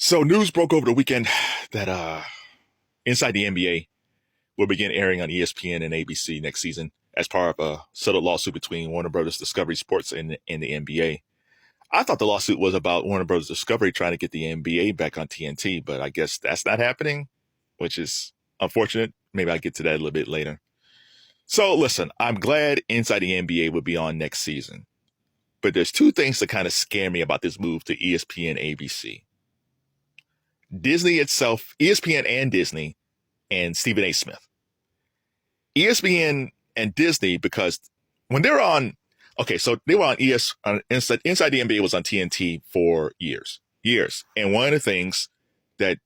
So news broke over the weekend that Inside the NBA will begin airing on ESPN and ABC next season as part of a settled lawsuit between Warner Brothers Discovery Sports and the NBA. I thought the lawsuit was about Warner Brothers Discovery trying to get the NBA back on TNT, but I guess that's not happening, which is unfortunate. Maybe I'll get to that a little bit later. So listen, I'm glad Inside the NBA will be on next season, but there's two things that kind of scare me about this move to ESPN ABC. Disney itself, ESPN and Disney, and Stephen A. Smith. ESPN and Disney, because when they were on, so they were on Inside the NBA was on TNT for years. And one of the things that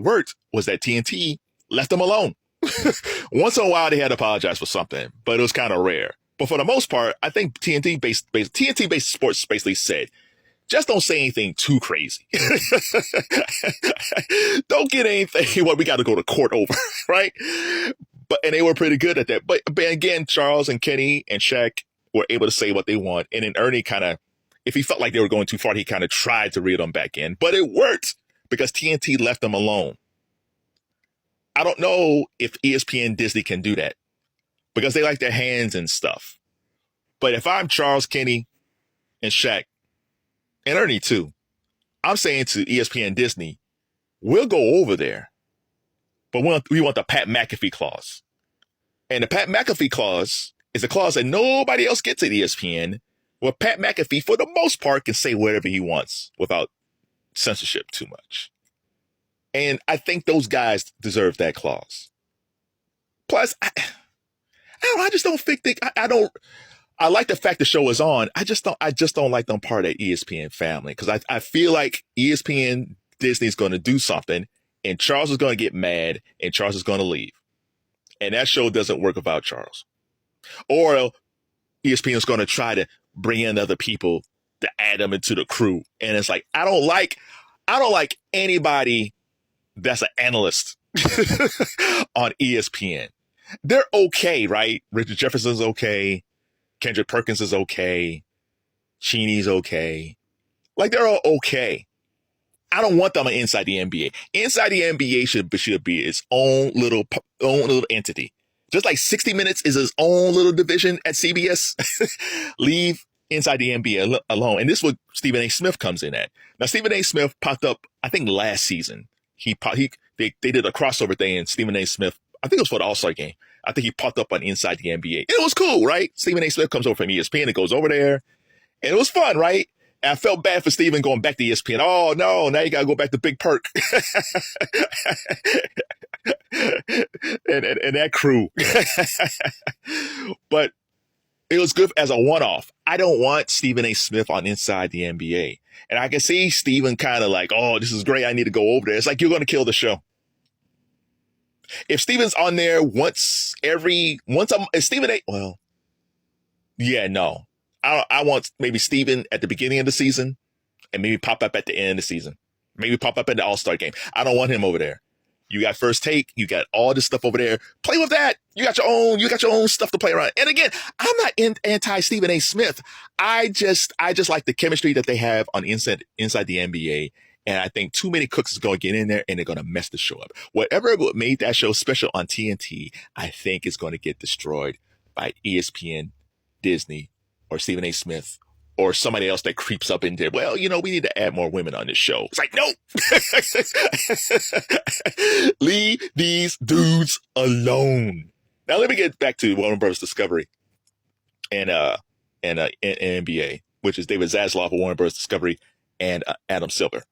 worked was that TNT left them alone. Once in a while, they had to apologize for something, but it was kind of rare. But for the most part, I think TNT-based sports basically said, just don't say anything too crazy. Don't get anything what we got to go to court over, right? And they were pretty good at that. But again, Charles and Kenny and Shaq were able to say what they want. And then Ernie kind of, if he felt like they were going too far, he kind of tried to reel them back in. But it worked because TNT left them alone. I don't know if ESPN Disney can do that because they like their hands and stuff. But if I'm Charles, Kenny, and Shaq, and Ernie too, I'm saying to ESPN Disney, we'll go over there, but we want the Pat McAfee clause. And the Pat McAfee clause is a clause that nobody else gets at ESPN, where Pat McAfee, for the most part, can say whatever he wants without censorship too much. And I think those guys deserve that clause. Plus, I just don't think I like the fact the show is on. I just don't like them part of that ESPN family because I feel like ESPN Disney is going to do something and Charles is going to get mad and Charles is going to leave. And that show doesn't work without Charles. Or ESPN is going to try to bring in other people to add them into the crew. And it's like, I don't like anybody that's an analyst on ESPN. They're okay, right? Richard Jefferson's okay. Kendrick Perkins is okay. Cheney's okay. Like, they're all okay. I don't want them inside the NBA. Inside the NBA should be its own little entity. Just like 60 Minutes is its own little division at CBS. Leave Inside the NBA alone. And this is what Stephen A. Smith comes in at. Now, Stephen A. Smith popped up, I think, last season. They did a crossover thing, and Stephen A. Smith, I think it was for the All-Star game. I think he popped up on Inside the NBA. It was cool, right? Stephen A. Smith comes over from ESPN and goes over there. And it was fun, right? And I felt bad for Stephen going back to ESPN. Oh, no, now you got to go back to Big Perk. and that crew. But it was good as a one-off. I don't want Stephen A. Smith on Inside the NBA. And I can see Stephen kind of like, oh, this is great. I need to go over there. It's like, you're going to kill the show. If Steven's on there once Stephen A. Well, yeah, no. I want maybe Steven at the beginning of the season and maybe pop up at the end of the season. Maybe pop up at the All-Star game. I don't want him over there. You got First Take. You got all this stuff over there. Play with that. You got your own stuff to play around. And again, I'm not anti Stephen A. Smith. I just like the chemistry that they have on inside the NBA. And I think too many cooks is going to get in there and they're going to mess the show up. Whatever made that show special on TNT, I think is going to get destroyed by ESPN, Disney, or Stephen A. Smith, or somebody else that creeps up in there. Well, we need to add more women on this show. It's like, no. Leave these dudes alone. Now, let me get back to Warner Brothers Discovery and NBA, which is David Zaslav of Warner Brothers Discovery and Adam Silver.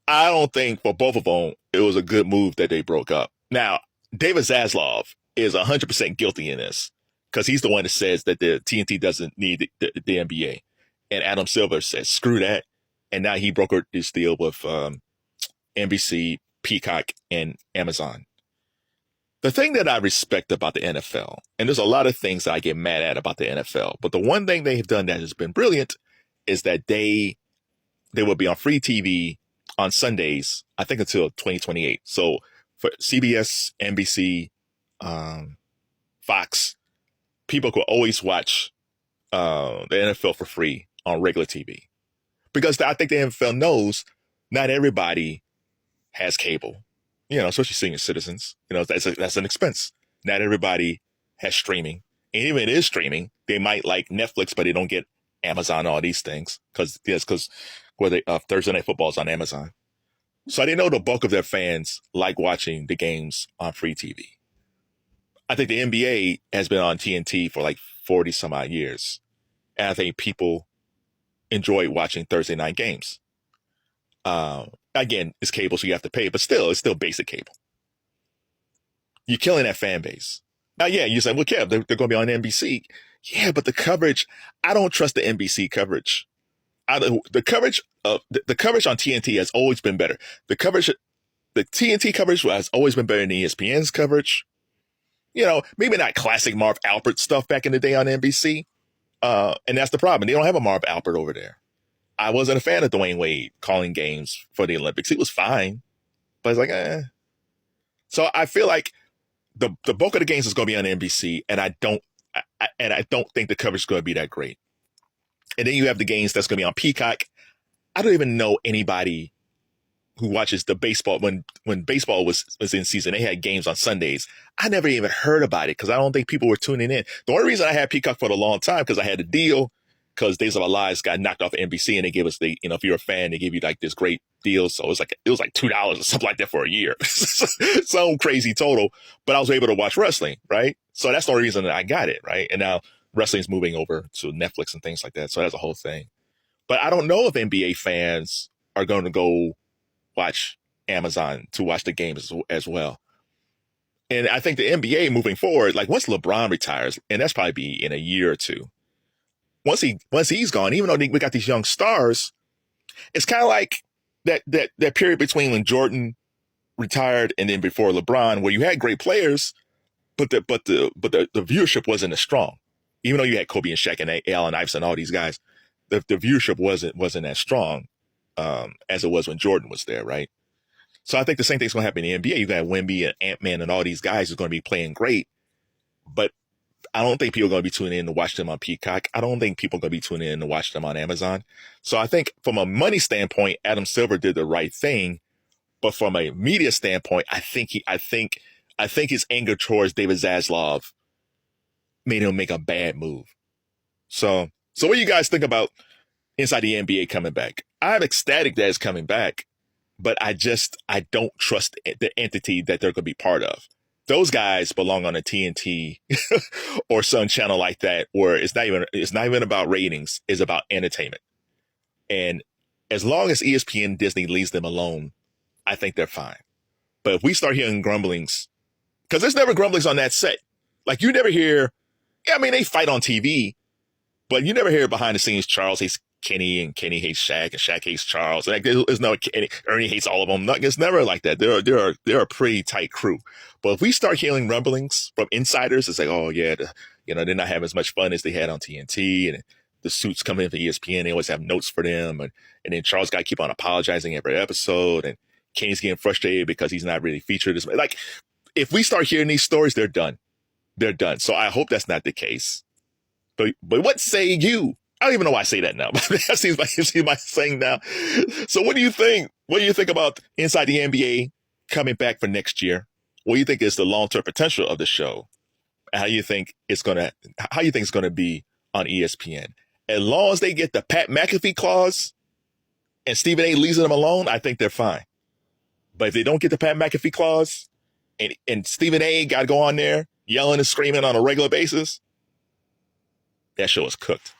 I don't think for both of them, it was a good move that they broke up. Now, David Zaslav is 100% guilty in this because he's the one that says that the TNT doesn't need the NBA. And Adam Silver says, screw that. And now he brokered this deal with NBC, Peacock, and Amazon. The thing that I respect about the NFL, and there's a lot of things that I get mad at about the NFL, but the one thing they have done that has been brilliant is that they will be on free TV on Sundays, I think until 2028. So for CBS, NBC, Fox, people could always watch the NFL for free on regular TV. Because I think the NFL knows Not everybody has cable, especially senior citizens. That's an expense. Not everybody has streaming. And even if it is streaming, they might like Netflix, but they don't get Amazon, all these things. Because Thursday Night Football is on Amazon. So I didn't know the bulk of their fans like watching the games on free TV. I think the NBA has been on TNT for like 40 some odd years. And I think people enjoy watching Thursday night games. Again, it's cable, so you have to pay, but it's still basic cable. You're killing that fan base. Now, yeah, you say, well, Kev, they're going to be on NBC. Yeah, but the coverage, I don't trust the NBC coverage. The coverage on TNT has always been better. The TNT coverage has always been better than ESPN's coverage. Maybe not classic Marv Albert stuff back in the day on NBC. And that's the problem. They don't have a Marv Albert over there. I wasn't a fan of Dwayne Wade calling games for the Olympics. He was fine, but it's like, eh. So I feel like the bulk of the games is going to be on NBC, and I don't think the coverage is going to be that great. And then you have the games that's going to be on Peacock. I don't even know anybody who watches the baseball. When baseball was in season, they had games on Sundays. I never even heard about it because I don't think people were tuning in. The only reason I had Peacock for a long time because I had a deal because Days of Our Lives got knocked off NBC and they gave us if you're a fan, they give you like this great deal. So it was like $2 or something like that for a year. Some crazy total, but I was able to watch wrestling, right? So that's the only reason that I got it, right? And now wrestling's moving over to Netflix and things like that. So that's a whole thing. But I don't know if NBA fans are going to go watch Amazon to watch the games as well. And I think the NBA moving forward, like once LeBron retires, and that's probably be in a year or two, once he's gone, even though we got these young stars, it's kind of like that period between when Jordan retired and then before LeBron, where you had great players, but the viewership wasn't as strong. Even though you had Kobe and Shaq and Allen Iverson and all these guys, the viewership wasn't as strong as it was when Jordan was there, right? So I think the same thing's going to happen in the NBA. You got Wemby and Ant-Man and all these guys who are going to be playing great, but I don't think people are going to be tuning in to watch them on Peacock. I don't think people are going to be tuning in to watch them on Amazon. So I think from a money standpoint, Adam Silver did the right thing, but from a media standpoint, I think his anger towards David Zaslav made him make a bad move. So what do you guys think about Inside the NBA coming back? I'm ecstatic that it's coming back, but I don't trust the entity that they're going to be part of. Those guys belong on a TNT or some channel like that, where it's not even about ratings, it's about entertainment. And as long as ESPN and Disney leaves them alone, I think they're fine. But if we start hearing grumblings, because there's never grumblings on that set. Like you never hear, they fight on TV, but you never hear behind the scenes Charles hates Kenny and Kenny hates Shaq and Shaq hates Charles. Like there's no Ernie hates all of them. It's never like that. They're a pretty tight crew. But if we start hearing rumblings from insiders, it's like, oh yeah, they're not having as much fun as they had on TNT, and the suits coming in for ESPN, they always have notes for them, and then Charles got to keep on apologizing every episode, and Kenny's getting frustrated because he's not really featured as much. Like if we start hearing these stories, they're done. They're done. So I hope that's not the case. But what say you? I don't even know why I say that now. That seems my saying now. So what do you think? What do you think about Inside the NBA coming back for next year? What do you think is the long-term potential of the show? How do you think it's gonna be on ESPN? As long as they get the Pat McAfee clause and Stephen A. leaves them alone, I think they're fine. But if they don't get the Pat McAfee clause and Stephen A. got to go on there yelling and screaming on a regular basis, that show is cooked.